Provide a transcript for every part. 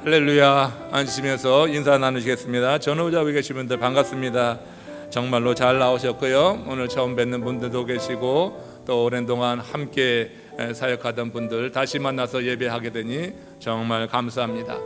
할렐루야. 앉으시면서 인사 나누시겠습니다. 전후자 위 계신 분들 반갑습니다. 정말로 잘 나오셨고요. 오늘 처음 뵙는 분들도 계시고 또 오랜 동안 함께 사역하던 분들 다시 만나서 예배하게 되니 정말 감사합니다.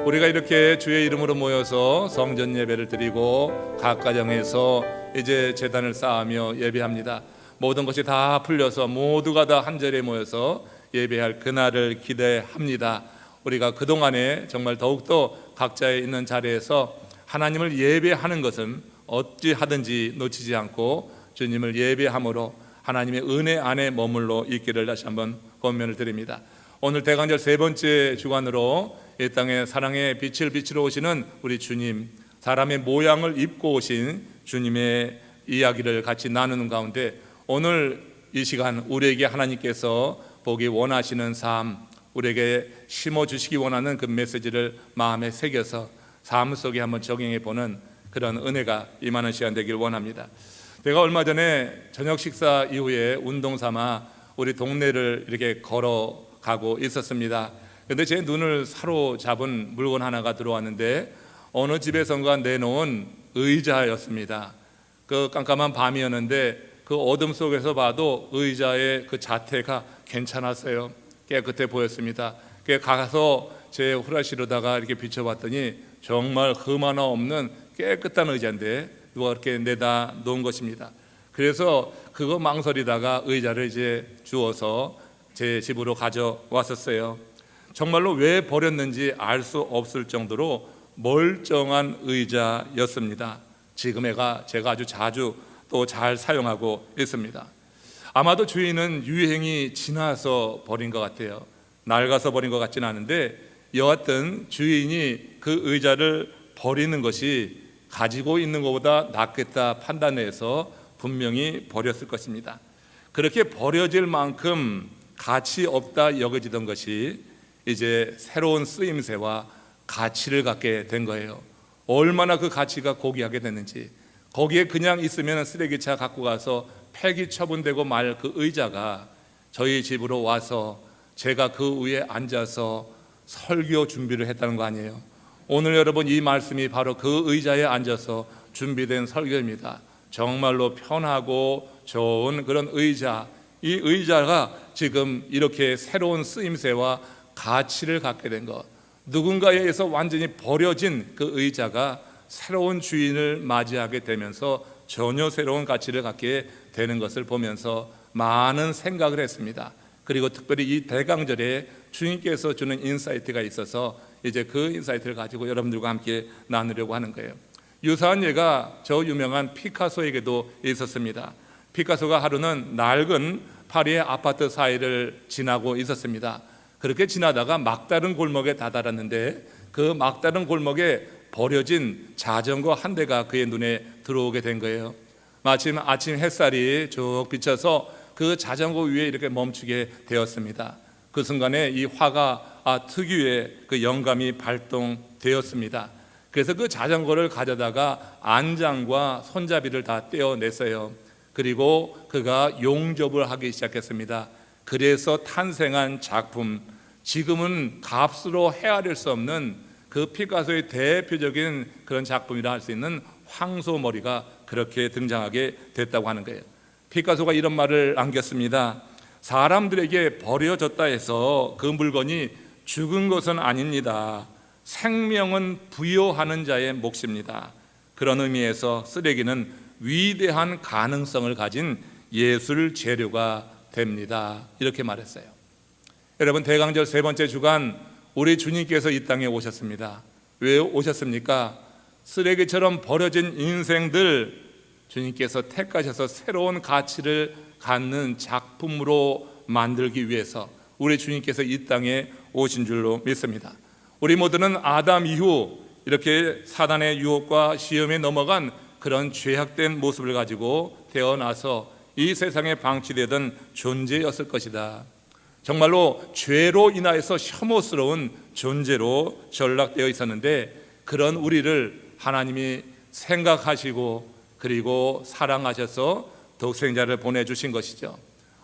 우리가 이렇게 주의 이름으로 모여서 성전 예배를 드리고 각 가정에서 이제 제단을 쌓으며 예배합니다. 모든 것이 다 풀려서 모두가 다 한 자리에 모여서 예배할 그날을 기대합니다. 우리가 그동안에 정말 더욱더 각자의 있는 자리에서 하나님을 예배하는 것은 어찌하든지 놓치지 않고 주님을 예배함으로 하나님의 은혜 안에 머물러 있기를 다시 한번 권면을 드립니다. 오늘 대강절 세 번째 주간으로 이 땅에 사랑의 빛을 비추러 오시는 우리 주님, 사람의 모양을 입고 오신 주님의 이야기를 같이 나누는 가운데 오늘 이 시간 우리에게 하나님께서 보기 원하시는 삶, 우리에게 심어주시기 원하는 그 메시지를 마음에 새겨서 삶 속에 한번 적용해 보는 그런 은혜가 임하는 시간 되길 원합니다. 제가 얼마 전에 저녁 식사 이후에 운동 삼아 우리 동네를 이렇게 걸어가고 있었습니다. 그런데 제 눈을 사로잡은 물건 하나가 들어왔는데 어느 집에선가 내놓은 의자였습니다. 그 깜깜한 밤이었는데 그 어둠 속에서 봐도 의자의 그 자태가 괜찮았어요. 깨끗해 보였습니다. 가서 제 후라시로다가 이렇게 비춰봤더니 정말 흠 하나 없는 깨끗한 의자인데 누가 이렇게 내다 놓은 것입니다. 그래서 그거 망설이다가 의자를 이제 주워서 제 집으로 가져왔었어요. 정말로 왜 버렸는지 알 수 없을 정도로 멀쩡한 의자였습니다. 지금에가 제가 아주 자주 또 잘 사용하고 있습니다. 아마도 주인은 유행이 지나서 버린 것 같아요. 낡아서 버린 것 같지는 않은데 여하튼 주인이 그 의자를 버리는 것이 가지고 있는 것보다 낫겠다 판단해서 분명히 버렸을 것입니다. 그렇게 버려질 만큼 가치 없다 여겨지던 것이 이제 새로운 쓰임새와 가치를 갖게 된 거예요. 얼마나 그 가치가 고귀하게 됐는지. 거기에 그냥 있으면 쓰레기차 갖고 가서 폐기 처분되고 말 그 의자가 저희 집으로 와서 제가 그 위에 앉아서 설교 준비를 했다는 거 아니에요. 오늘 여러분 이 말씀이 바로 그 의자에 앉아서 준비된 설교입니다. 정말로 편하고 좋은 그런 의자, 이 의자가 지금 이렇게 새로운 쓰임새와 가치를 갖게 된 것, 누군가에 의해서 완전히 버려진 그 의자가 새로운 주인을 맞이하게 되면서 전혀 새로운 가치를 갖게 되는 것을 보면서 많은 생각을 했습니다. 그리고 특별히 이 대강절에 주님께서 주는 인사이트가 있어서 이제 그 인사이트를 가지고 여러분들과 함께 나누려고 하는 거예요. 유사한 예가 저 유명한 피카소에게도 있었습니다. 피카소가 하루는 낡은 파리의 아파트 사이를 지나고 있었습니다. 그렇게 지나다가 막다른 골목에 다다랐는데 그 막다른 골목에 버려진 자전거 한 대가 그의 눈에 들어오게 된 거예요. 마침 아침 햇살이 쭉 비쳐서 그 자전거 위에 이렇게 멈추게 되었습니다. 그 순간에 이 화가 특유의 그 영감이 발동되었습니다. 그래서 그 자전거를 가져다가 안장과 손잡이를 다 떼어냈어요. 그리고 그가 용접을 하기 시작했습니다. 그래서 탄생한 작품, 지금은 값으로 헤아릴 수 없는 그 피카소의 대표적인 그런 작품이라 할 수 있는 황소머리가 그렇게 등장하게 됐다고 하는 거예요. 피카소가 이런 말을 남겼습니다. 사람들에게 버려졌다 해서 그 물건이 죽은 것은 아닙니다. 생명은 부여하는 자의 몫입니다. 그런 의미에서 쓰레기는 위대한 가능성을 가진 예술 재료가 됩니다. 이렇게 말했어요. 여러분, 대강절 세 번째 주간 우리 주님께서 이 땅에 오셨습니다. 왜 오셨습니까? 쓰레기처럼 버려진 인생들 주님께서 택하셔서 새로운 가치를 갖는 작품으로 만들기 위해서 우리 주님께서 이 땅에 오신 줄로 믿습니다. 우리 모두는 아담 이후 이렇게 사단의 유혹과 시험에 넘어간 그런 죄악된 모습을 가지고 태어나서 이 세상에 방치되던 존재였을 것이다. 정말로 죄로 인하여서 혐오스러운 존재로 전락되어 있었는데 그런 우리를 하나님이 생각하시고 그리고 사랑하셔서 독생자를 보내주신 것이죠.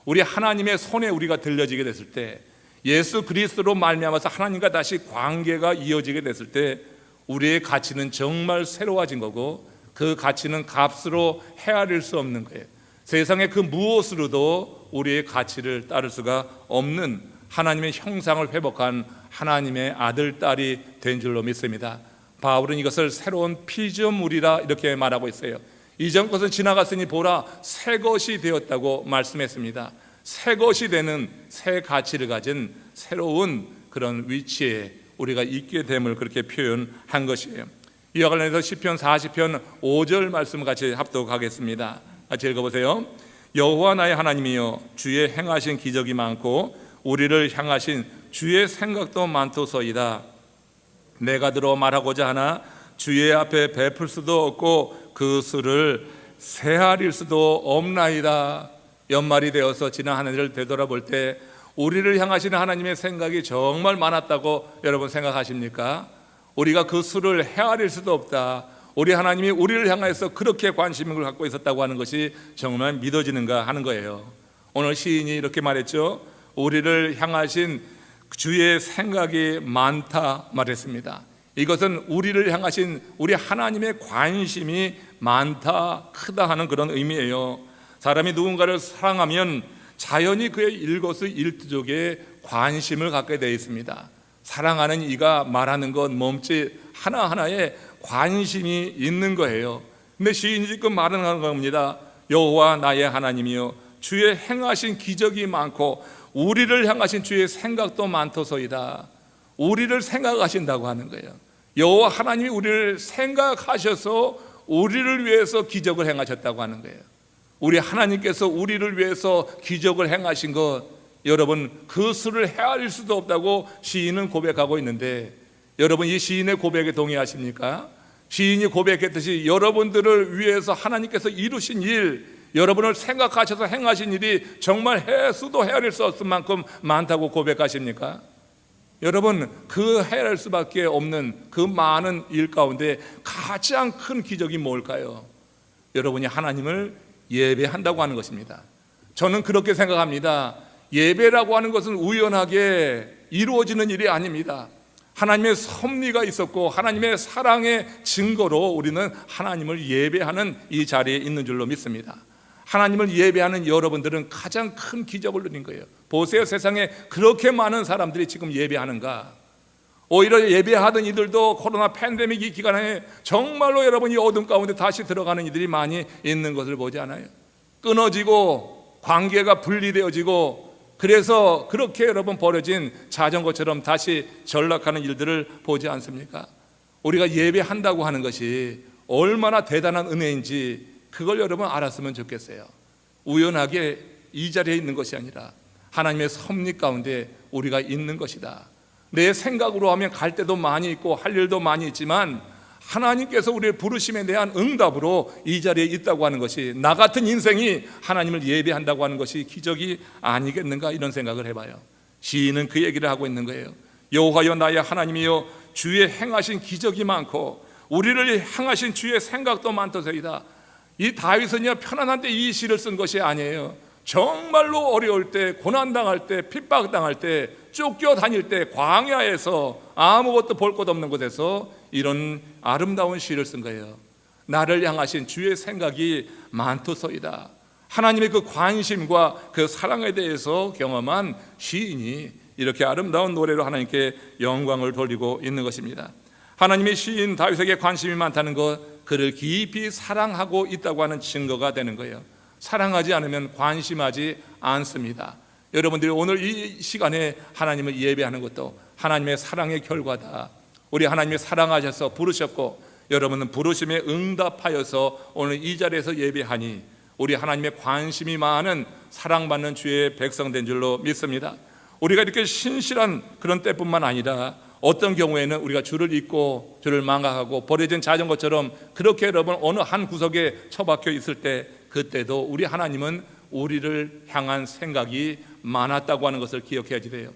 우리 하나님의 손에 우리가 들려지게 됐을 때 예수 그리스도로 말미암아서 하나님과 다시 관계가 이어지게 됐을 때 우리의 가치는 정말 새로워진 거고, 그 가치는 값으로 헤아릴 수 없는 거예요. 세상의 그 무엇으로도 우리의 가치를 따를 수가 없는 하나님의 형상을 회복한 하나님의 아들, 딸이 된 줄로 믿습니다. 바울은 이것을 새로운 피조물이라 이렇게 말하고 있어요. 이전 것은 지나갔으니 보라, 새 것이 되었다고 말씀했습니다. 새 것이 되는 새 가치를 가진 새로운 그런 위치에 우리가 있게 됨을 그렇게 표현한 것이에요. 이와 관련해서 시편 40편 5절 말씀 같이 합독하겠습니다. 같이 읽어보세요. 여호와 나의 하나님이여, 주의 행하신 기적이 많고 우리를 향하신 주의 생각도 많도소이다. 내가 들어 말하고자 하나 주의 앞에 베풀 수도 없고 그 수를 세하릴 수도 없나이다. 연말이 되어서 지난 한 해를 되돌아볼 때 우리를 향하시는 하나님의 생각이 정말 많았다고 여러분 생각하십니까? 우리가 그 수를 헤아릴 수도 없다. 우리 하나님이 우리를 향해서 그렇게 관심을 갖고 있었다고 하는 것이 정말 믿어지는가 하는 거예요. 오늘 시인이 이렇게 말했죠. 우리를 향하신 주의 생각이 많다 말했습니다. 이것은 우리를 향하신 우리 하나님의 관심이 많다, 크다 하는 그런 의미예요. 사람이 누군가를 사랑하면 자연히 그의 일거수일투족에 관심을 갖게 되어 있습니다. 사랑하는 이가 말하는 것 몸짓 하나하나에 관심이 있는 거예요. 근데 시인이 지금 말하는 겁니다. 여호와 나의 하나님이여, 주의 행하신 기적이 많고 우리를 향하신 주의 생각도 많도소이다. 우리를 생각하신다고 하는 거예요. 여호와 하나님이 우리를 생각하셔서 우리를 위해서 기적을 행하셨다고 하는 거예요. 우리 하나님께서 우리를 위해서 기적을 행하신 것, 여러분 그 수를 헤아릴 수도 없다고 시인은 고백하고 있는데, 여러분 이 시인의 고백에 동의하십니까? 시인이 고백했듯이 여러분들을 위해서 하나님께서 이루신 일, 여러분을 생각하셔서 행하신 일이 정말 수도 헤아릴 수 없을 만큼 많다고 고백하십니까? 여러분 그 헤아릴 수밖에 없는 그 많은 일 가운데 가장 큰 기적이 뭘까요? 여러분이 하나님을 예배한다고 하는 것입니다. 저는 그렇게 생각합니다. 예배라고 하는 것은 우연하게 이루어지는 일이 아닙니다. 하나님의 섭리가 있었고 하나님의 사랑의 증거로 우리는 하나님을 예배하는 이 자리에 있는 줄로 믿습니다. 하나님을 예배하는 여러분들은 가장 큰 기적을 누린 거예요. 보세요, 세상에 그렇게 많은 사람들이 지금 예배하는가? 오히려 예배하던 이들도 코로나 팬데믹 이 기간에 정말로 여러분이 어둠 가운데 다시 들어가는 이들이 많이 있는 것을 보지 않아요? 끊어지고 관계가 분리되어지고, 그래서 그렇게 여러분 버려진 자전거처럼 다시 전락하는 일들을 보지 않습니까? 우리가 예배한다고 하는 것이 얼마나 대단한 은혜인지 그걸 여러분 알았으면 좋겠어요. 우연하게 이 자리에 있는 것이 아니라 하나님의 섭리 가운데 우리가 있는 것이다. 내 생각으로 하면 갈 데도 많이 있고 할 일도 많이 있지만 하나님께서 우리의 부르심에 대한 응답으로 이 자리에 있다고 하는 것이, 나 같은 인생이 하나님을 예배한다고 하는 것이 기적이 아니겠는가, 이런 생각을 해봐요. 시인은 그 얘기를 하고 있는 거예요. 여호와여 나의 하나님이여, 주의 행하신 기적이 많고 우리를 향하신 주의 생각도 많도소이다. 이 다윗은요 편안한 때 이 시를 쓴 것이 아니에요. 정말로 어려울 때, 고난당할 때, 핍박당할 때, 쫓겨다닐 때, 광야에서 아무것도 볼 것 없는 곳에서 이런 아름다운 시를 쓴 거예요. 나를 향하신 주의 생각이 많도소이다. 하나님의 그 관심과 그 사랑에 대해서 경험한 시인이 이렇게 아름다운 노래로 하나님께 영광을 돌리고 있는 것입니다. 하나님의 시인 다윗에게 관심이 많다는 것, 그를 깊이 사랑하고 있다고 하는 증거가 되는 거예요. 사랑하지 않으면 관심하지 않습니다. 여러분들이 오늘 이 시간에 하나님을 예배하는 것도 하나님의 사랑의 결과다. 우리 하나님이 사랑하셔서 부르셨고 여러분은 부르심에 응답하여서 오늘 이 자리에서 예배하니 우리 하나님의 관심이 많은 사랑받는 주의 백성된 줄로 믿습니다. 우리가 이렇게 신실한 그런 때뿐만 아니라 어떤 경우에는 우리가 줄을 잇고 줄을 망각하고 버려진 자전거처럼 그렇게 여러분 어느 한 구석에 처박혀 있을 때, 그때도 우리 하나님은 우리를 향한 생각이 많았다고 하는 것을 기억해야지 돼요.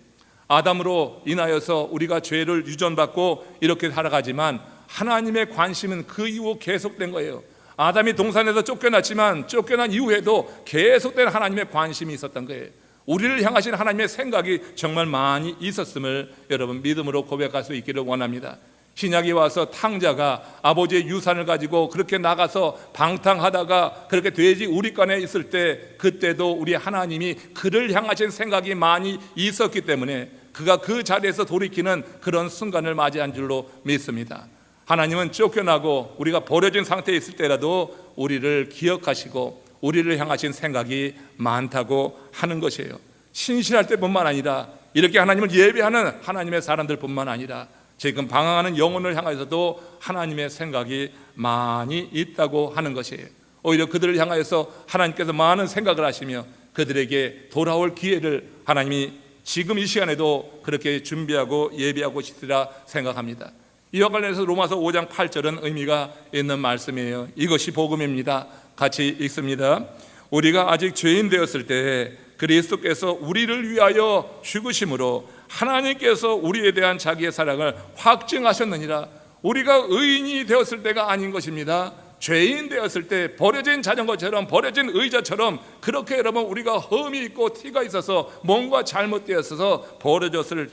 아담으로 인하여서 우리가 죄를 유전받고 이렇게 살아가지만 하나님의 관심은 그 이후 계속된 거예요. 아담이 동산에서 쫓겨났지만 쫓겨난 이후에도 계속된 하나님의 관심이 있었던 거예요. 우리를 향하신 하나님의 생각이 정말 많이 있었음을 여러분 믿음으로 고백할 수 있기를 원합니다. 신약에 와서 탕자가 아버지의 유산을 가지고 그렇게 나가서 방탕하다가 그렇게 돼지 우리간에 있을 때, 그때도 우리 하나님이 그를 향하신 생각이 많이 있었기 때문에 그가 그 자리에서 돌이키는 그런 순간을 맞이한 줄로 믿습니다. 하나님은 쫓겨나고 우리가 버려진 상태에 있을 때라도 우리를 기억하시고 우리를 향하신 생각이 많다고 하는 것이에요. 신실할 때뿐만 아니라 이렇게 하나님을 예배하는 하나님의 사람들뿐만 아니라 지금 방황하는 영혼을 향해서도 하나님의 생각이 많이 있다고 하는 것이에요. 오히려 그들을 향하여서 하나님께서 많은 생각을 하시며 그들에게 돌아올 기회를 하나님이 지금 이 시간에도 그렇게 준비하고 예비하고 있으리라 생각합니다. 이와 관련해서 로마서 5장 8절은 의미가 있는 말씀이에요. 이것이 복음입니다. 같이 읽습니다. 우리가 아직 죄인 되었을 때 그리스도께서 우리를 위하여 죽으심으로 하나님께서 우리에 대한 자기의 사랑을 확증하셨느니라. 우리가 의인이 되었을 때가 아닌 것입니다. 죄인 되었을 때 버려진 자전거처럼, 버려진 의자처럼, 그렇게 여러분 우리가 흠이 있고 티가 있어서 뭔가 잘못되었어서 버려졌을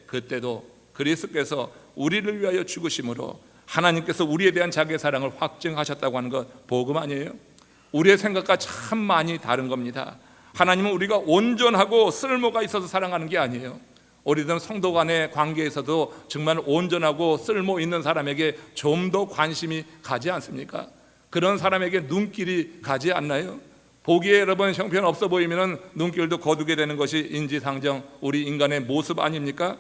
그때도 그리스도께서 우리를 위하여 죽으심으로 하나님께서 우리에 대한 자기의 사랑을 확증하셨다고 하는 것, 복음 아니에요? 우리의 생각과 참 많이 다른 겁니다. 하나님은 우리가 온전하고 쓸모가 있어서 사랑하는 게 아니에요. 우리들 성도 간의 관계에서도 정말 온전하고 쓸모 있는 사람에게 좀 더 관심이 가지 않습니까? 그런 사람에게 눈길이 가지 않나요? 보기에 여러분 형편없어 보이면 눈길도 거두게 되는 것이 인지상정, 우리 인간의 모습 아닙니까?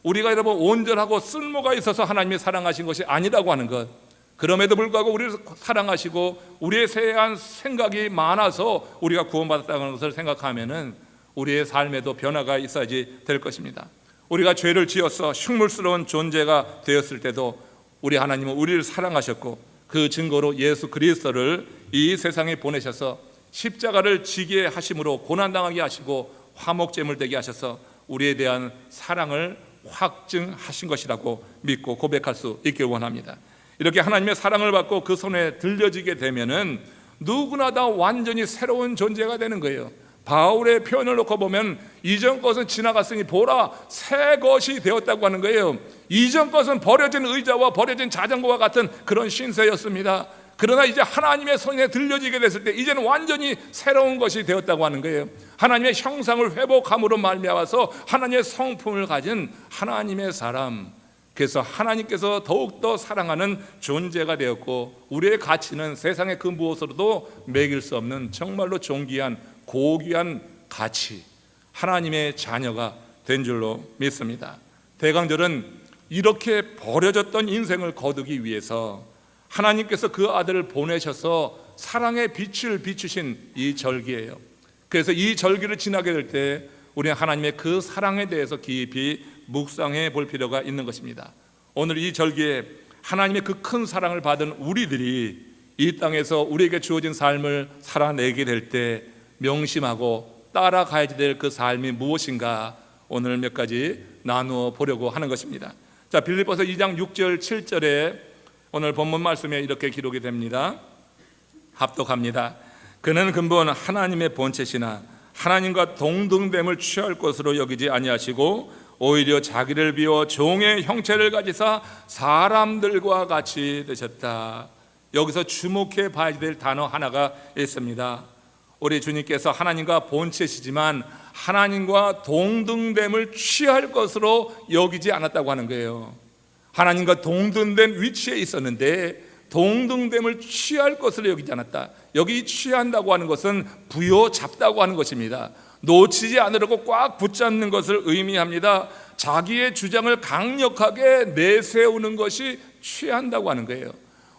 우리가 여러분 온전하고 쓸모가 있어서 하나님이 사랑하신 것이 아니라고 하는 것, 그럼에도 불구하고 우리를 사랑하시고 우리에 대한 생각이 많아서 우리가 구원받았다는 것을 생각하면은 우리의 삶에도 변화가 있어야지 될 것입니다. 우리가 죄를 지어서 흉물스러운 존재가 되었을 때도 우리 하나님은 우리를 사랑하셨고 그 증거로 예수 그리스도를 이 세상에 보내셔서 십자가를 지게 하심으로 고난당하게 하시고 화목제물 되게 하셔서 우리에 대한 사랑을 확증하신 것이라고 믿고 고백할 수 있길 원합니다. 이렇게 하나님의 사랑을 받고 그 손에 들려지게 되면은 누구나 다 완전히 새로운 존재가 되는 거예요. 바울의 표현을 놓고 보면 이전 것은 지나갔으니 보라 새 것이 되었다고 하는 거예요. 이전 것은 버려진 의자와 버려진 자전거와 같은 그런 신세였습니다. 그러나 이제 하나님의 손에 들려지게 됐을 때 이제는 완전히 새로운 것이 되었다고 하는 거예요. 하나님의 형상을 회복함으로 말미암아서 하나님의 성품을 가진 하나님의 사람, 그래서 하나님께서 더욱더 사랑하는 존재가 되었고 우리의 가치는 세상의 그 무엇으로도 매길 수 없는 정말로 존귀한 고귀한 가치, 하나님의 자녀가 된 줄로 믿습니다. 대강절은 이렇게 버려졌던 인생을 거두기 위해서 하나님께서 그 아들을 보내셔서 사랑의 빛을 비추신 이 절기예요. 그래서 이 절기를 지나게 될 때 우리는 하나님의 그 사랑에 대해서 깊이 묵상해 볼 필요가 있는 것입니다. 오늘 이 절기에 하나님의 그 큰 사랑을 받은 우리들이 이 땅에서 우리에게 주어진 삶을 살아내게 될 때 명심하고 따라가야지 될 그 삶이 무엇인가 오늘 몇 가지 나누어 보려고 하는 것입니다. 자, 빌립보서 2장 6절 7절에 오늘 본문 말씀에 이렇게 기록이 됩니다. 합독합니다. 그는 근본 하나님의 본체시나 하나님과 동등됨을 취할 것으로 여기지 아니하시고 오히려 자기를 비워 종의 형체를 가지사 사람들과 같이 되셨다. 여기서 주목해 봐야 될 단어 하나가 있습니다. 우리 주님께서 하나님과 본체시지만 하나님과 동등됨을 취할 것으로 여기지 않았다고 하는 거예요. 하나님과 동등된 위치에 있었는데 동등됨을 취할 것으로 여기지 않았다. 여기 취한다고 하는 것은 부여잡다고 하는 것입니다. 놓치지 않으려고 꽉 붙잡는 것을 의미합니다. 자기의 주장을 강력하게 내세우는 것이 취한다고 하는 거예요.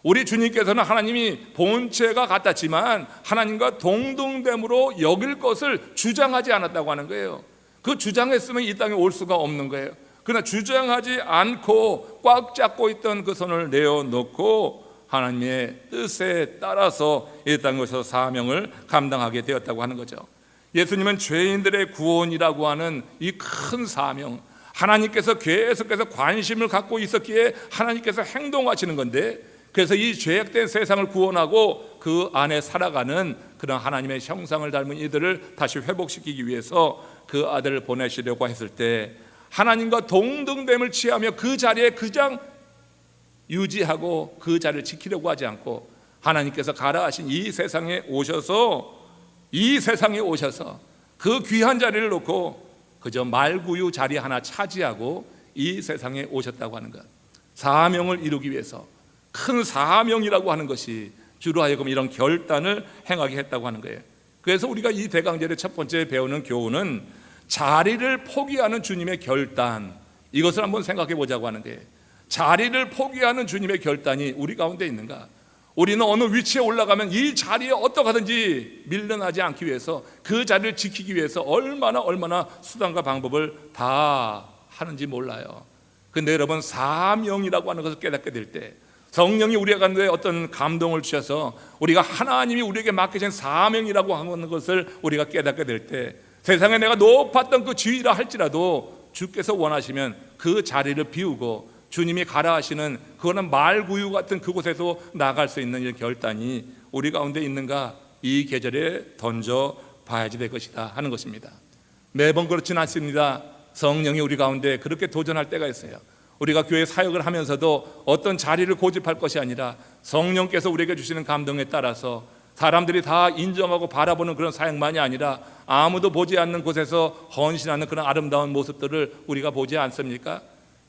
우리 주님께서는 하나님이 본체가 같았지만 하나님과 동등됨으로 여길 것을 주장하지 않았다고 하는 거예요. 그 주장했으면 이 땅에 올 수가 없는 거예요. 그러나 주장하지 않고 꽉 잡고 있던 그 손을 내어놓고 하나님의 뜻에 따라서 이 땅에서 사명을 감당하게 되었다고 하는 거죠. 예수님은 죄인들의 구원이라고 하는 이 큰 사명, 하나님께서 계속해서 관심을 갖고 있었기에 하나님께서 행동하시는 건데, 그래서 이 죄악된 세상을 구원하고 그 안에 살아가는 그런 하나님의 형상을 닮은 이들을 다시 회복시키기 위해서 그 아들을 보내시려고 했을 때 하나님과 동등됨을 취하며 그 자리에 그냥 유지하고 그 자리를 지키려고 하지 않고 하나님께서 가라 하신 이 세상에 오셔서 그 귀한 자리를 놓고 그저 말구유 자리 하나 차지하고 이 세상에 오셨다고 하는 것, 사명을 이루기 위해서 큰 사명이라고 하는 것이 주로 하여금 이런 결단을 행하게 했다고 하는 거예요. 그래서 우리가 이 대강절의 첫 번째 배우는 교훈은 자리를 포기하는 주님의 결단, 이것을 한번 생각해 보자고 하는 거예요. 자리를 포기하는 주님의 결단이 우리 가운데 있는가? 우리는 어느 위치에 올라가면 이 자리에 어떻게든지 밀려나지 않기 위해서, 그 자리를 지키기 위해서 얼마나 수단과 방법을 다 하는지 몰라요. 근데 여러분, 사명이라고 하는 것을 깨닫게 될 때, 성령이 우리 가운데 어떤 감동을 주셔서 우리가 하나님이 우리에게 맡기신 사명이라고 하는 것을 우리가 깨닫게 될 때, 세상에 내가 높았던 그 지위라 할지라도 주께서 원하시면 그 자리를 비우고 주님이 가라 하시는 그거는 말구유 같은 그곳에서 나갈 수 있는 이 결단이 우리 가운데 있는가, 이 계절에 던져 봐야지 될 것이다 하는 것입니다. 매번 그렇지는 않습니다. 성령이 우리 가운데 그렇게 도전할 때가 있어요. 우리가 교회 사역을 하면서도 어떤 자리를 고집할 것이 아니라 성령께서 우리에게 주시는 감동에 따라서 사람들이 다 인정하고 바라보는 그런 사역만이 아니라 아무도 보지 않는 곳에서 헌신하는 그런 아름다운 모습들을 우리가 보지 않습니까?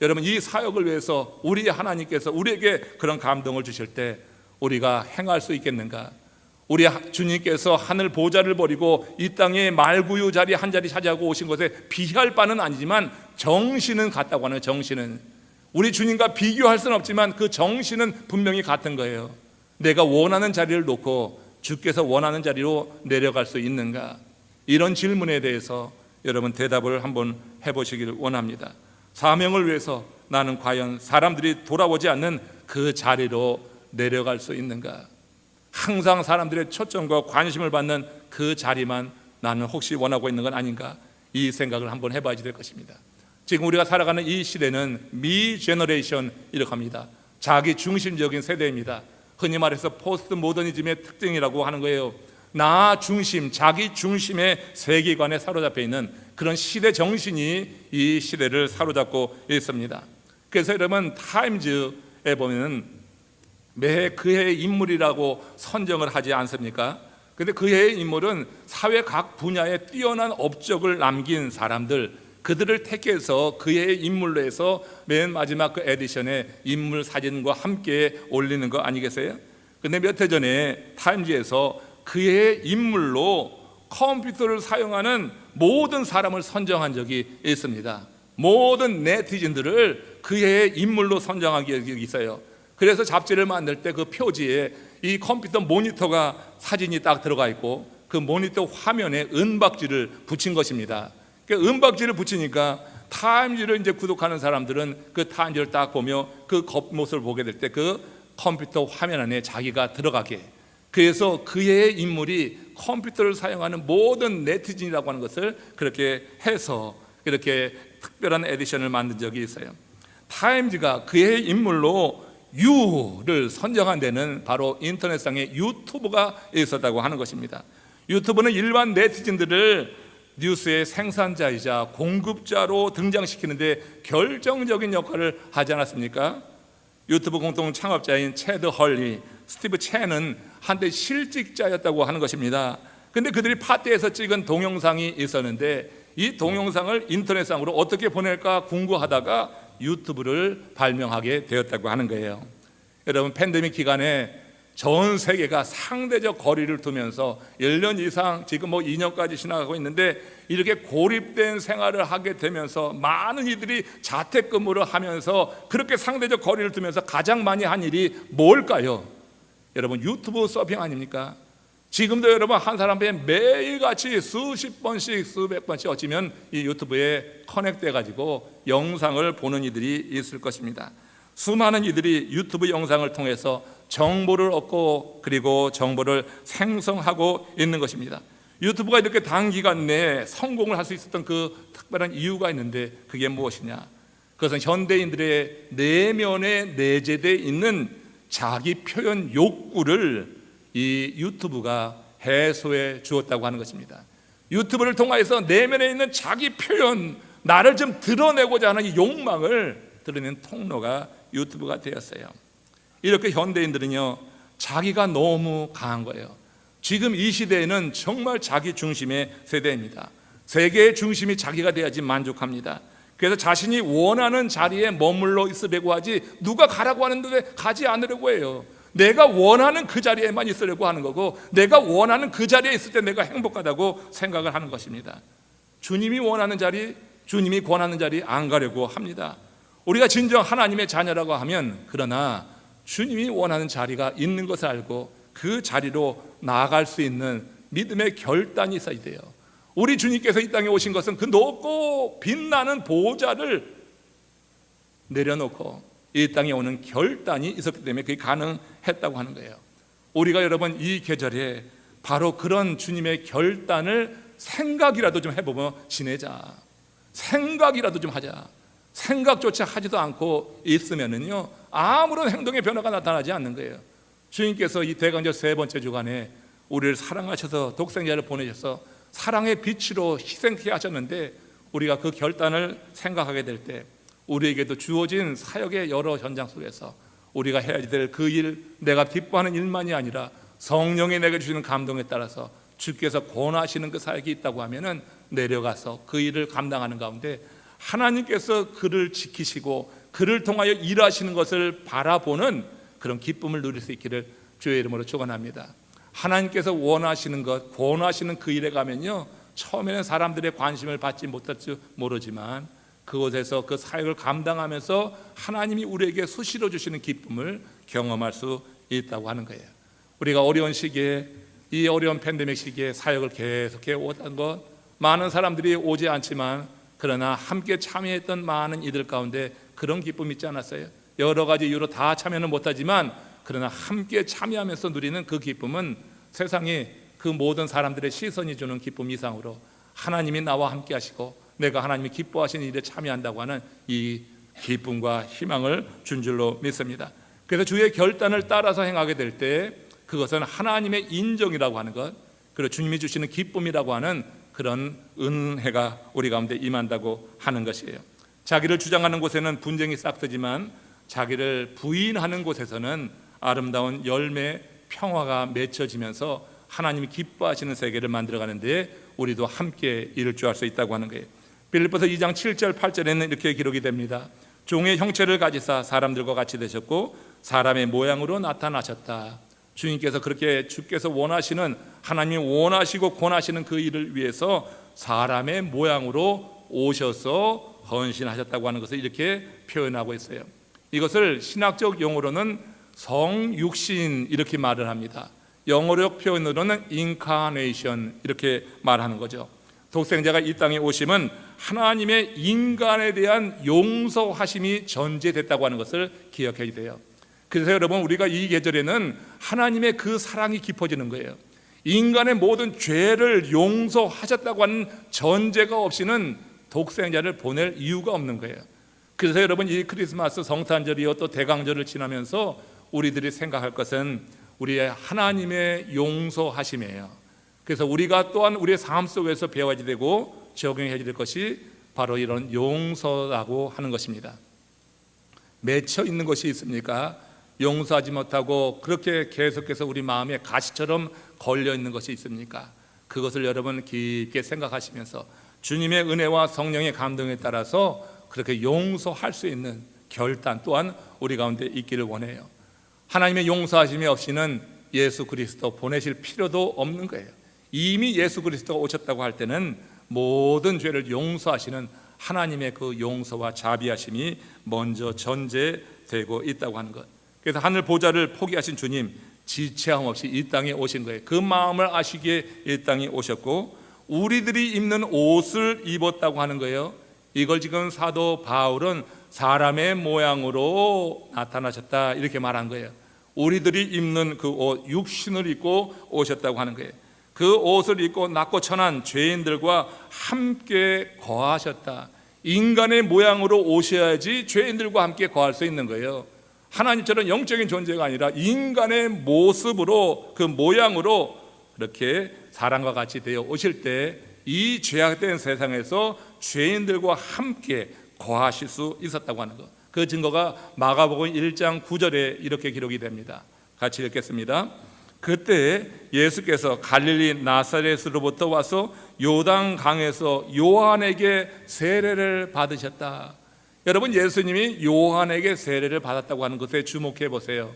여러분, 이 사역을 위해서 우리 하나님께서 우리에게 그런 감동을 주실 때 우리가 행할 수 있겠는가? 우리 주님께서 하늘 보좌를 버리고 이 땅에 말구유 자리 한 자리 차지하고 오신 것에 비할 바는 아니지만 정신은 같다고 하는, 정신은 우리 주님과 비교할 수는 없지만 그 정신은 분명히 같은 거예요. 내가 원하는 자리를 놓고 주께서 원하는 자리로 내려갈 수 있는가? 이런 질문에 대해서 여러분 대답을 한번 해보시기를 원합니다. 사명을 위해서 나는 과연 사람들이 돌아보지 않는 그 자리로 내려갈 수 있는가? 항상 사람들의 초점과 관심을 받는 그 자리만 나는 혹시 원하고 있는 건 아닌가? 이 생각을 한번 해봐야지 될 것입니다. 지금 우리가 살아가는 이 시대는 미 제너레이션 이라고 합니다. 자기 중심적인 세대입니다. 흔히 말해서 포스트 모더니즘의 특징이라고 하는 거예요. 나 중심, 자기 중심의 세계관에 사로잡혀 있는 그런 시대 정신이 이 시대를 사로잡고 있습니다. 그래서 여러분, 타임즈에 보면 매 그해의 인물이라고 선정을 하지 않습니까? 그런데 그해의 인물은 사회 각 분야에 뛰어난 업적을 남긴 사람들, 그들을 택해서 그해의 인물로 해서 맨 마지막 그 에디션에 인물 사진과 함께 올리는 거 아니겠어요? 그런데 몇 해 전에 타임즈에서 그의 인물로 컴퓨터를 사용하는 모든 사람을 선정한 적이 있습니다. 모든 네티즌들을 그의 인물로 선정한 적이 있어요. 그래서 잡지를 만들 때 그 표지에 이 컴퓨터 모니터가 사진이 딱 들어가 있고 그 모니터 화면에 은박지를 붙인 것입니다. 그 은박지를 붙이니까 타임즈를 이제 구독하는 사람들은 그 타임즈를 딱 보며 그 겉모습을 보게 될 때 그 컴퓨터 화면 안에 자기가 들어가게, 그래서 그의 인물이 컴퓨터를 사용하는 모든 네티즌이라고 하는 것을 그렇게 해서 이렇게 특별한 에디션을 만든 적이 있어요. 타임즈가 그의 인물로 유를 선정한 데는 바로 인터넷상에 유튜브가 있었다고 하는 것입니다. 유튜브는 일반 네티즌들을 뉴스의 생산자이자 공급자로 등장시키는데 결정적인 역할을 하지 않았습니까? 유튜브 공동 창업자인 체드 헐리, 스티브 첸은 한때 실직자였다고 하는 것입니다. 그런데 그들이 파티에서 찍은 동영상이 있었는데 이 동영상을 인터넷상으로 어떻게 보낼까 궁금하다가 유튜브를 발명하게 되었다고 하는 거예요. 여러분, 팬데믹 기간에 전 세계가 상대적 거리를 두면서 1년 이상, 지금 2년까지 지나가고 있는데 이렇게 고립된 생활을 하게 되면서 많은 이들이 자택근무를 하면서 그렇게 상대적 거리를 두면서 가장 많이 한 일이 뭘까요? 여러분, 유튜브 서핑 아닙니까? 지금도 여러분 한 사람에 매일같이 수십 번씩 수백 번씩 어찌면 이 유튜브에 커넥돼 가지고 영상을 보는 이들이 있을 것입니다. 수많은 이들이 유튜브 영상을 통해서 정보를 얻고 그리고 정보를 생성하고 있는 것입니다. 유튜브가 이렇게 단기간 내에 성공을 할 수 있었던 그 특별한 이유가 있는데 그게 무엇이냐? 그것은 현대인들의 내면에 내재되어 있는 자기 표현 욕구를 이 유튜브가 해소해 주었다고 하는 것입니다. 유튜브를 통해서 내면에 있는 자기 표현, 나를 좀 드러내고자 하는 이 욕망을 드러내는 통로가 유튜브가 되었어요. 이렇게 현대인들은요, 자기가 너무 강한 거예요. 지금 이 시대에는 정말 자기 중심의 세대입니다. 세계의 중심이 자기가 돼야지 만족합니다. 그래서 자신이 원하는 자리에 머물러 있으려고 하지, 누가 가라고 하는데 가지 않으려고 해요. 내가 원하는 그 자리에만 있으려고 하는 거고, 내가 원하는 그 자리에 있을 때 내가 행복하다고 생각을 하는 것입니다. 주님이 원하는 자리, 주님이 권하는 자리 안 가려고 합니다. 우리가 진정 하나님의 자녀라고 하면, 그러나 주님이 원하는 자리가 있는 것을 알고 그 자리로 나아갈 수 있는 믿음의 결단이 있어야 돼요. 우리 주님께서 이 땅에 오신 것은 그 높고 빛나는 보좌를 내려놓고 이 땅에 오는 결단이 있었기 때문에 그게 가능했다고 하는 거예요. 우리가 여러분 이 계절에 바로 그런 주님의 결단을 생각이라도 좀 해보면 지내자. 생각이라도 좀 하자. 생각조차 하지도 않고 있으면은요, 아무런 행동의 변화가 나타나지 않는 거예요. 주님께서 이 대강절 세 번째 주간에 우리를 사랑하셔서 독생자를 보내셔서 사랑의 빛으로 희생케 하셨는데, 우리가 그 결단을 생각하게 될 때 우리에게도 주어진 사역의 여러 현장 속에서 우리가 해야 될 그 일, 내가 기뻐하는 일만이 아니라 성령이 내게 주시는 감동에 따라서 주께서 권하시는 그 사역이 있다고 하면은 내려가서 그 일을 감당하는 가운데 하나님께서 그를 지키시고 그를 통하여 일하시는 것을 바라보는 그런 기쁨을 누릴 수 있기를 주의 이름으로 축원합니다. 하나님께서 원하시는 것, 권하시는 그 일에 가면요, 처음에는 사람들의 관심을 받지 못할지 모르지만 그곳에서 그 사역을 감당하면서 하나님이 우리에게 수시로 주시는 기쁨을 경험할 수 있다고 하는 거예요. 우리가 어려운 시기에, 이 어려운 팬데믹 시기에 사역을 계속해 오던 것, 많은 사람들이 오지 않지만 그러나 함께 참여했던 많은 이들 가운데 그런 기쁨이 있지 않았어요? 여러 가지 이유로 다 참여는 못하지만 그러나 함께 참여하면서 누리는 그 기쁨은 세상에 그 모든 사람들의 시선이 주는 기쁨 이상으로 하나님이 나와 함께 하시고 내가 하나님이 기뻐하시는 일에 참여한다고 하는 이 기쁨과 희망을 준 줄로 믿습니다. 그래서 주의 결단을 따라서 행하게 될 때 그것은 하나님의 인정이라고 하는 것, 그리고 주님이 주시는 기쁨이라고 하는 그런 은혜가 우리 가운데 임한다고 하는 것이에요. 자기를 주장하는 곳에는 분쟁이 싹트지만 자기를 부인하는 곳에서는 아름다운 열매, 평화가 맺혀지면서 하나님이 기뻐하시는 세계를 만들어가는 데 우리도 함께 일조할 수 있다고 하는 거예요. 빌립보서 2장 7절 8절에는 이렇게 기록이 됩니다. 종의 형체를 가지사 사람들과 같이 되셨고 사람의 모양으로 나타나셨다. 주님께서 그렇게 주께서 원하시는, 하나님이 원하시고 권하시는 그 일을 위해서 사람의 모양으로 오셔서 헌신하셨다고 하는 것을 이렇게 표현하고 있어요. 이것을 신학적 용어로는 성육신 이렇게 말을 합니다. 영어적 표현으로는 incarnation 이렇게 말하는 거죠. 독생자가 이 땅에 오심은 하나님의 인간에 대한 용서하심이 전제됐다고 하는 것을 기억해야 돼요. 그래서 여러분, 우리가 이 계절에는 하나님의 그 사랑이 깊어지는 거예요. 인간의 모든 죄를 용서하셨다고 하는 전제가 없이는 독생자를 보낼 이유가 없는 거예요. 그래서 여러분, 이 크리스마스 성탄절이요 또 대강절을 지나면서 우리들이 생각할 것은 우리의 하나님의 용서하심이에요. 그래서 우리가 또한 우리의 삶 속에서 배워야 되고 적용해야 될 것이 바로 이런 용서라고 하는 것입니다. 맺혀 있는 것이 있습니까? 용서하지 못하고 그렇게 계속해서 우리 마음에 가시처럼 걸려 있는 것이 있습니까? 그것을 여러분 깊게 생각하시면서 주님의 은혜와 성령의 감동에 따라서 그렇게 용서할 수 있는 결단 또한 우리 가운데 있기를 원해요. 하나님의 용서하심이 없이는 예수 그리스도 보내실 필요도 없는 거예요. 이미 예수 그리스도가 오셨다고 할 때는 모든 죄를 용서하시는 하나님의 그 용서와 자비하심이 먼저 전제되고 있다고 하는 것. 그래서 하늘 보좌를 포기하신 주님, 지체함 없이 이 땅에 오신 거예요. 그 마음을 아시기에 이 땅에 오셨고 우리들이 입는 옷을 입었다고 하는 거예요. 이걸 지금 사도 바울은 사람의 모양으로 나타나셨다 이렇게 말한 거예요. 우리들이 입는 그 옷, 육신을 입고 오셨다고 하는 거예요. 그 옷을 입고 낮고 천한 죄인들과 함께 거하셨다. 인간의 모양으로 오셔야지 죄인들과 함께 거할 수 있는 거예요. 하나님처럼 영적인 존재가 아니라 인간의 모습으로, 그 모양으로 그렇게 사람과 같이 되어 오실 때 이 죄악된 세상에서 죄인들과 함께 거하실 수 있었다고 하는 것, 그 증거가 마가복음 1장 9절에 이렇게 기록이 됩니다. 같이 읽겠습니다. 그때 예수께서 갈릴리 나사렛으로부터 와서 요단 강에서 요한에게 세례를 받으셨다. 여러분, 예수님이 요한에게 세례를 받았다고 하는 것에 주목해 보세요.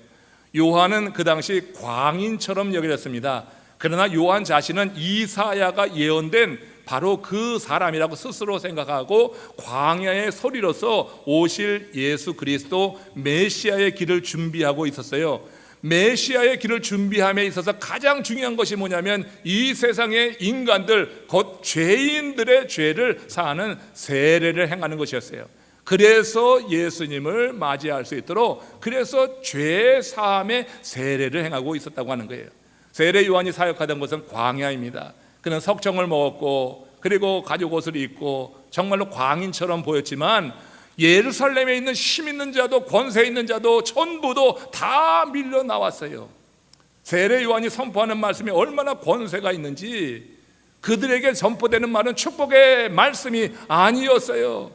요한은 그 당시 광인처럼 여겨졌습니다. 그러나 요한 자신은 이사야가 예언된 바로 그 사람이라고 스스로 생각하고 광야의 소리로서 오실 예수 그리스도 메시아의 길을 준비하고 있었어요. 메시아의 길을 준비함에 있어서 가장 중요한 것이 뭐냐면 이 세상의 인간들, 곧 죄인들의 죄를 사하는 세례를 행하는 것이었어요. 그래서 예수님을 맞이할 수 있도록, 그래서 죄 사함의 세례를 행하고 있었다고 하는 거예요. 세례 요한이 사역하던 것은 광야입니다. 그는 석청을 먹었고 그리고 가죽 옷을 입고 정말로 광인처럼 보였지만 예루살렘에 있는 힘 있는 자도 권세 있는 자도 전부도 다 밀려 나왔어요. 세례 요한이 선포하는 말씀이 얼마나 권세가 있는지, 그들에게 선포되는 말은 축복의 말씀이 아니었어요.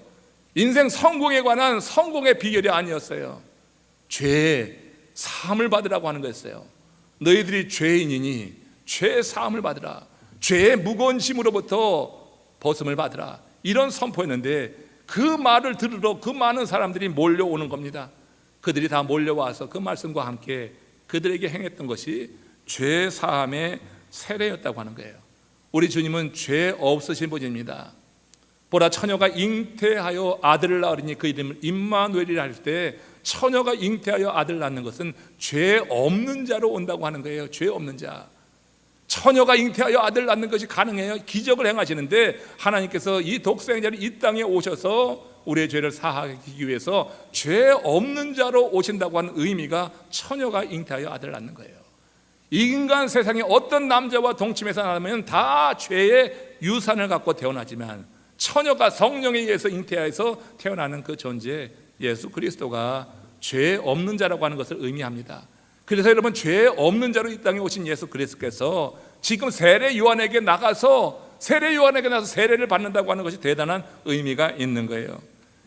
인생 성공에 관한 성공의 비결이 아니었어요. 죄 사함을 받으라고 하는 거였어요. 너희들이 죄인이니 죄 사함을 받으라, 죄의 무거운 짐으로부터 벗음을 받으라, 이런 선포였는데 그 말을 들으러 그 많은 사람들이 몰려오는 겁니다. 그들이 다 몰려와서 그 말씀과 함께 그들에게 행했던 것이 죄 사함의 세례였다고 하는 거예요. 우리 주님은 죄 없으신 분입니다. 보라, 처녀가 잉태하여 아들을 낳으리니 그 이름을 임마누엘이라 할 때 처녀가 잉태하여 아들을 낳는 것은 죄 없는 자로 온다고 하는 거예요. 죄 없는 자. 처녀가 잉태하여 아들을 낳는 것이 가능해요. 기적을 행하시는데 하나님께서 이 독생자를 이 땅에 오셔서 우리의 죄를 사하기 위해서 죄 없는 자로 오신다고 하는 의미가 처녀가 잉태하여 아들을 낳는 거예요. 인간 세상에 어떤 남자와 동침해서 나면 다 죄의 유산을 갖고 태어나지만 처녀가 성령에 의해서 잉태하여서 태어나는 그 존재 예수 그리스도가 죄 없는 자라고 하는 것을 의미합니다. 그래서 여러분, 죄 없는 자로 이 땅에 오신 예수 그리스도께서 지금 세례 요한에게 나가서 세례를 받는다고 하는 것이 대단한 의미가 있는 거예요.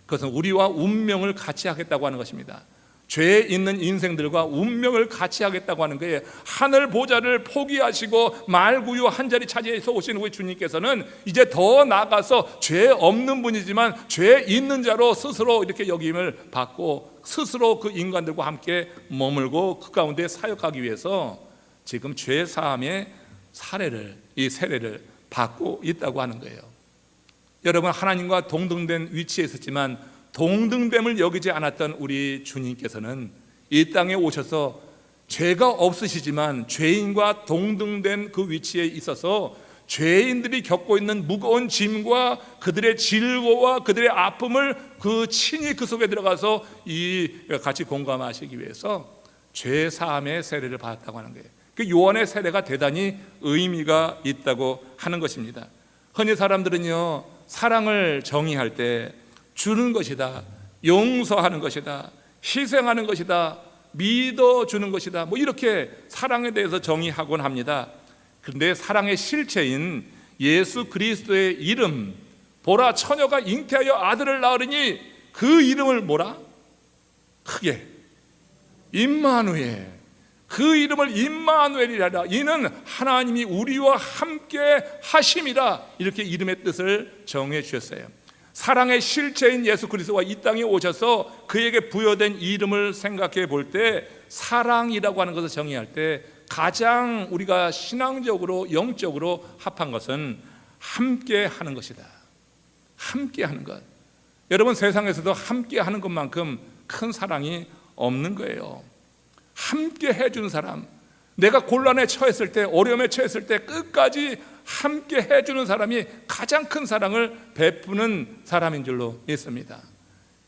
그것은 우리와 운명을 같이 하겠다고 하는 것입니다. 죄에 있는 인생들과 운명을 같이 하겠다고 하는 거예요. 하늘 보좌를 포기하시고 말구유 한 자리 차지해서 오신 우리 주님께서는 이제 더 나아가서 죄 없는 분이지만 죄 있는 자로 스스로 이렇게 여김을 받고 스스로 그 인간들과 함께 머물고 그 가운데 사역하기 위해서 지금 죄 사함의 이 세례를 받고 있다고 하는 거예요. 여러분, 하나님과 동등된 위치에 있었지만 동등됨을 여기지 않았던 우리 주님께서는 이 땅에 오셔서 죄가 없으시지만 죄인과 동등된 그 위치에 있어서 죄인들이 겪고 있는 무거운 짐과 그들의 질고와 그들의 아픔을 친히 그 속에 들어가서 같이 공감하시기 위해서 죄 사함의 세례를 받았다고 하는 거예요. 그 요한의 세례가 대단히 의미가 있다고 하는 것입니다. 흔히 사람들은요, 사랑을 정의할 때 주는 것이다, 용서하는 것이다, 희생하는 것이다, 믿어주는 것이다, 이렇게 사랑에 대해서 정의하곤 합니다. 그런데 사랑의 실체인 예수 그리스도의 이름, 보라, 처녀가 잉태하여 아들을 낳으리니 그 이름을 뭐라? 크게 임마누엘, 그 이름을 임마누엘이라, 이는 하나님이 우리와 함께 하심이라, 이렇게 이름의 뜻을 정해 주셨어요. 사랑의 실체인 예수 그리스도가 이 땅에 오셔서 그에게 부여된 이름을 생각해 볼 때 사랑이라고 하는 것을 정의할 때 가장 우리가 신앙적으로 영적으로 합한 것은 함께 하는 것이다. 함께 하는 것. 여러분, 세상에서도 함께 하는 것만큼 큰 사랑이 없는 거예요. 함께 해준 사람, 내가 곤란에 처했을 때, 어려움에 처했을 때 끝까지 함께 해주는 사람이 가장 큰 사랑을 베푸는 사람인 줄로 믿습니다.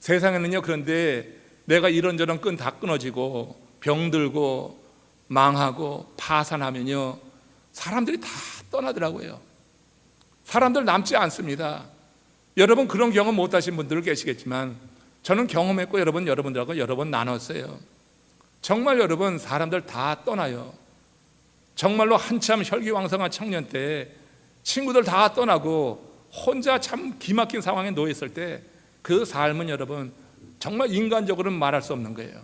세상에는요, 그런데 내가 이런저런 끈 다 끊어지고 병들고 망하고 파산하면요, 사람들이 다 떠나더라고요. 사람들 남지 않습니다. 여러분, 그런 경험 못하신 분들 계시겠지만 저는 경험했고 여러분들하고 여러 번 나눴어요. 정말 여러분, 사람들 다 떠나요. 정말로 한참 혈기왕성한 청년 때 친구들 다 떠나고 혼자 참 기막힌 상황에 놓여 있을 때 그 삶은 여러분 정말 인간적으로는 말할 수 없는 거예요.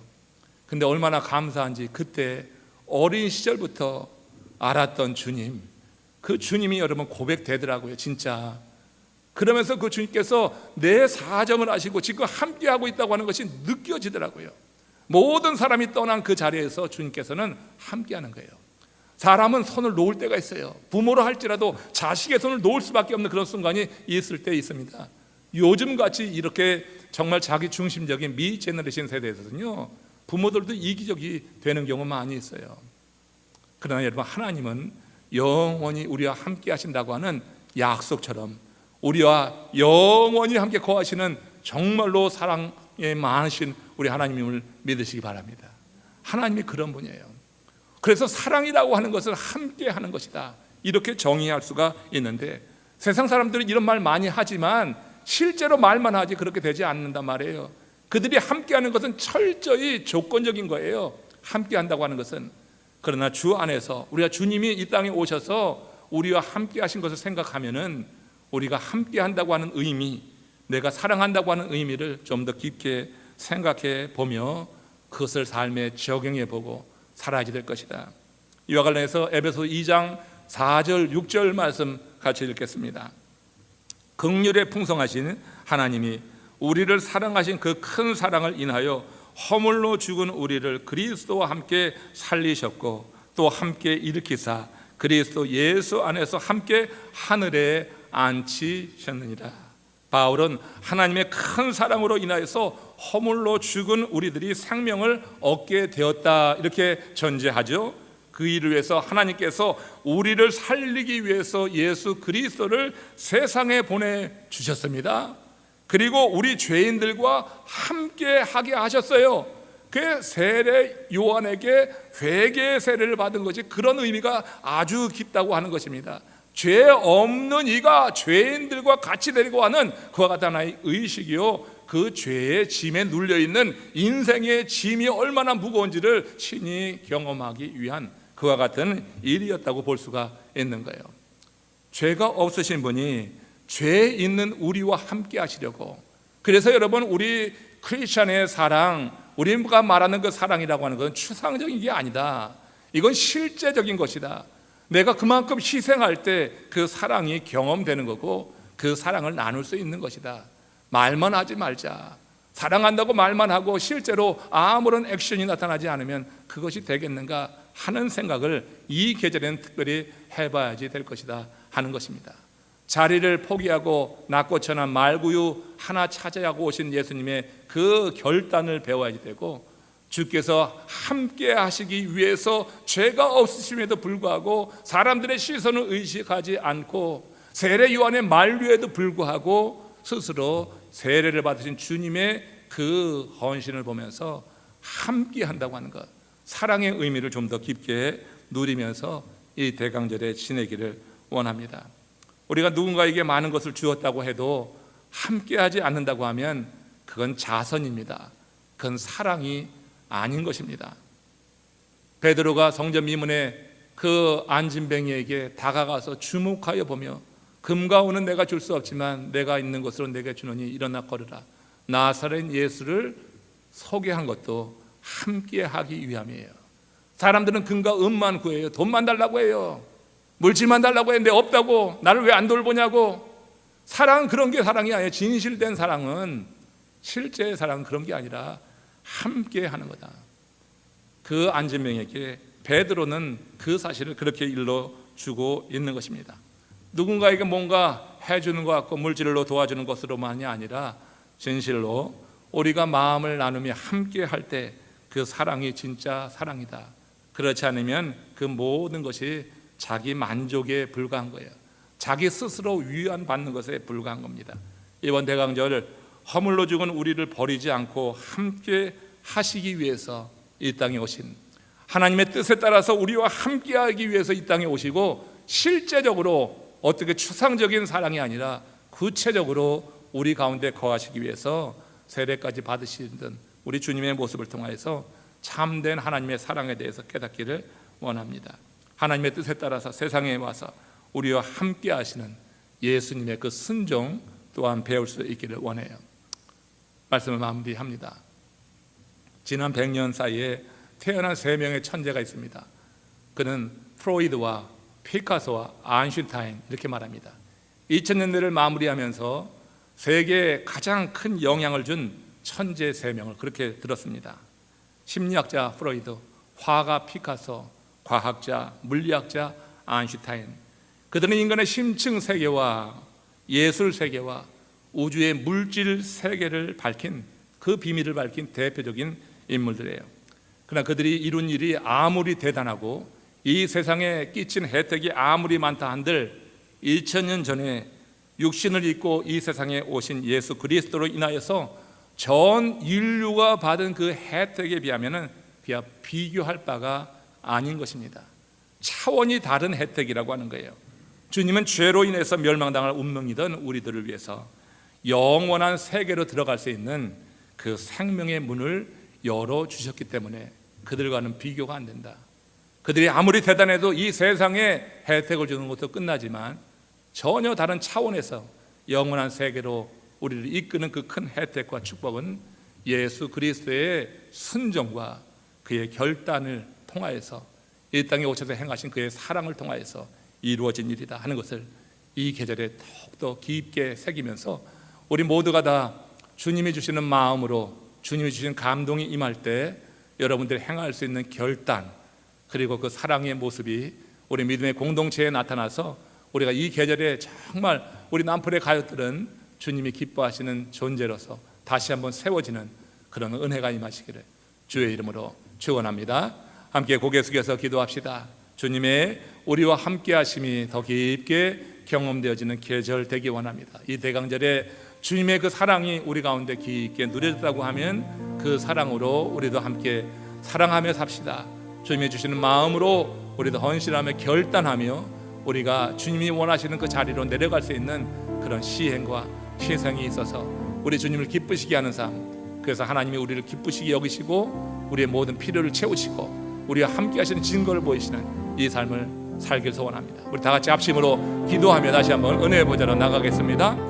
근데 얼마나 감사한지 그때 어린 시절부터 알았던 주님, 그 주님이 여러분 고백되더라고요. 진짜. 그러면서 그 주님께서 내 사정을 아시고 지금 함께하고 있다고 하는 것이 느껴지더라고요. 모든 사람이 떠난 그 자리에서 주님께서는 함께하는 거예요. 사람은 손을 놓을 때가 있어요. 부모로 할지라도 자식의 손을 놓을 수밖에 없는 그런 순간이 있을 때 있습니다. 요즘같이 이렇게 정말 자기 중심적인 미 제너레이션 세대에서는요, 부모들도 이기적이 되는 경우 많이 있어요. 그러나 여러분, 하나님은 영원히 우리와 함께 하신다고 하는 약속처럼 우리와 영원히 함께 거하시는 정말로 사랑에 많으신 우리 하나님을 믿으시기 바랍니다. 하나님이 그런 분이에요. 그래서 사랑이라고 하는 것은 함께 하는 것이다, 이렇게 정의할 수가 있는데, 세상 사람들은 이런 말 많이 하지만 실제로 말만 하지 그렇게 되지 않는단 말이에요. 그들이 함께하는 것은 철저히 조건적인 거예요. 함께한다고 하는 것은. 그러나 주 안에서 우리가 주님이 이 땅에 오셔서 우리와 함께하신 것을 생각하면은 우리가 함께한다고 하는 의미, 내가 사랑한다고 하는 의미를 좀 더 깊게 생각해 보며 그것을 삶에 적용해 보고 살아야 될 것이다. 이와 관련해서 에베소 2장 4절 6절 말씀 같이 읽겠습니다. 긍휼에 풍성하신 하나님이 우리를 사랑하신 그 큰 사랑을 인하여 허물로 죽은 우리를 그리스도와 함께 살리셨고 또 함께 일으키사 그리스도 예수 안에서 함께 하늘에 앉히셨느니라. 바울은 하나님의 큰 사랑으로 인하여서 허물로 죽은 우리들이 생명을 얻게 되었다, 이렇게 전제하죠. 그 일을 위해서 하나님께서 우리를 살리기 위해서 예수 그리스도를 세상에 보내주셨습니다. 그리고 우리 죄인들과 함께 하게 하셨어요. 그 세례 요한에게 회개의 세례를 받은 것이 그런 의미가 아주 깊다고 하는 것입니다. 죄 없는 이가 죄인들과 같이 데리고 가는 그와 같은 하나의 의식이요, 그 죄의 짐에 눌려있는 인생의 짐이 얼마나 무거운지를 친히 경험하기 위한 그와 같은 일이었다고 볼 수가 있는 거예요. 죄가 없으신 분이 죄 있는 우리와 함께 하시려고, 그래서 여러분, 우리 크리스찬의 사랑, 우리가 말하는 그 사랑이라고 하는 것은 추상적인 게 아니다. 이건 실제적인 것이다. 내가 그만큼 희생할 때 그 사랑이 경험되는 거고 그 사랑을 나눌 수 있는 것이다. 말만 하지 말자. 사랑한다고 말만 하고 실제로 아무런 액션이 나타나지 않으면 그것이 되겠는가 하는 생각을 이 계절에는 특별히 해봐야지 될 것이다 하는 것입니다. 자리를 포기하고 낮고 천한 말구유 하나 차지하고 오신 예수님의 그 결단을 배워야지 되고, 주께서 함께 하시기 위해서 죄가 없으심에도 불구하고 사람들의 시선을 의식하지 않고 세례 요한의 만류에도 불구하고 스스로 세례를 받으신 주님의 그 헌신을 보면서 함께 한다고 하는 것, 사랑의 의미를 좀 더 깊게 누리면서 이 대강절에 지내기를 원합니다. 우리가 누군가에게 많은 것을 주었다고 해도 함께하지 않는다고 하면 그건 자선입니다. 그건 사랑이 아닌 것입니다. 베드로가 성전 미문에 그 안진뱅이에게 다가가서 주목하여 보며 금과 은은 내가 줄 수 없지만 내가 있는 것으로 내게 주노니 일어나 걸으라, 나사렛 예수를 소개한 것도 함께하기 위함이에요. 사람들은 금과 은만 구해요. 돈만 달라고 해요. 물질만 달라고 했는데 없다고, 나를 왜 안 돌보냐고. 사랑은 그런 게 사랑이 아니에요. 진실된 사랑은, 실제의 사랑은 그런 게 아니라 함께 하는 거다. 그 안진뱅에게 베드로는 그 사실을 그렇게 일러주고 있는 것입니다. 누군가에게 뭔가 해주는 것 같고 물질로 도와주는 것으로만이 아니라 진실로 우리가 마음을 나누며 함께 할 때 그 사랑이 진짜 사랑이다. 그렇지 않으면 그 모든 것이 자기 만족에 불과한 거예요. 자기 스스로 위안받는 것에 불과한 겁니다. 이번 대강절 허물로 죽은 우리를 버리지 않고 함께 하시기 위해서 이 땅에 오신 하나님의 뜻에 따라서 우리와 함께하기 위해서 이 땅에 오시고, 실제적으로 어떻게 추상적인 사랑이 아니라 구체적으로 우리 가운데 거하시기 위해서 세례까지 받으시던 우리 주님의 모습을 통하여서 참된 하나님의 사랑에 대해서 깨닫기를 원합니다. 하나님의 뜻에 따라서 세상에 와서 우리와 함께 하시는 예수님의 그 순종 또한 배울 수 있기를 원해요. 말씀을 마무리합니다. 지난 100년 사이에 태어난 3명의 천재가 있습니다. 그는 프로이드와 피카소와 아인슈타인 이렇게 말합니다. 2000년대를 마무리하면서 세계에 가장 큰 영향을 준 천재 3명을 그렇게 들었습니다. 심리학자 프로이드, 화가 피카소, 과학자, 물리학자 아인슈타인. 그들은 인간의 심층 세계와 예술 세계와 우주의 물질 세계를 밝힌, 그 비밀을 밝힌 대표적인 인물들이에요. 그러나 그들이 이룬 일이 아무리 대단하고 이 세상에 끼친 혜택이 아무리 많다 한들 2000년 전에 육신을 입고 이 세상에 오신 예수 그리스도로 인하여서 전 인류가 받은 그 혜택에 비하면은 비교할 바가 아닌 것입니다. 차원이 다른 혜택이라고 하는 거예요. 주님은 죄로 인해서 멸망당할 운명이던 우리들을 위해서 영원한 세계로 들어갈 수 있는 그 생명의 문을 열어주셨기 때문에 그들과는 비교가 안 된다. 그들이 아무리 대단해도 이 세상에 혜택을 주는 것도 끝나지만 전혀 다른 차원에서 영원한 세계로 우리를 이끄는 그 큰 혜택과 축복은 예수 그리스도의 순종과 그의 결단을 통하여서 이 땅에 오셔서 행하신 그의 사랑을 통하여서 이루어진 일이다 하는 것을 이 계절에 더욱더 깊게 새기면서 우리 모두가 다 주님이 주시는 마음으로 주님이 주신 감동이 임할 때 여러분들이 행할 수 있는 결단 그리고 그 사랑의 모습이 우리 믿음의 공동체에 나타나서 우리가 이 계절에 정말 우리 남풀의 가요들은 주님이 기뻐하시는 존재로서 다시 한번 세워지는 그런 은혜가 임하시기를 주의 이름으로 축원합니다. 함께 고개 숙여서 기도합시다. 주님의 우리와 함께 하심이 더 깊게 경험되어지는 계절 되기 원합니다. 이 대강절에 주님의 그 사랑이 우리 가운데 깊게 누려졌다고 하면 그 사랑으로 우리도 함께 사랑하며 삽시다. 주님이 주시는 마음으로 우리도 헌신하며 결단하며 우리가 주님이 원하시는 그 자리로 내려갈 수 있는 그런 시행과 희생이 있어서 우리 주님을 기쁘시게 하는 삶, 그래서 하나님이 우리를 기쁘시게 여기시고 우리의 모든 필요를 채우시고 우리와 함께 하시는 증거를 보이시는 이 삶을 살길 소원합니다. 우리 다 같이 합심으로 기도하며 다시 한번 은혜의 보좌로 나가겠습니다.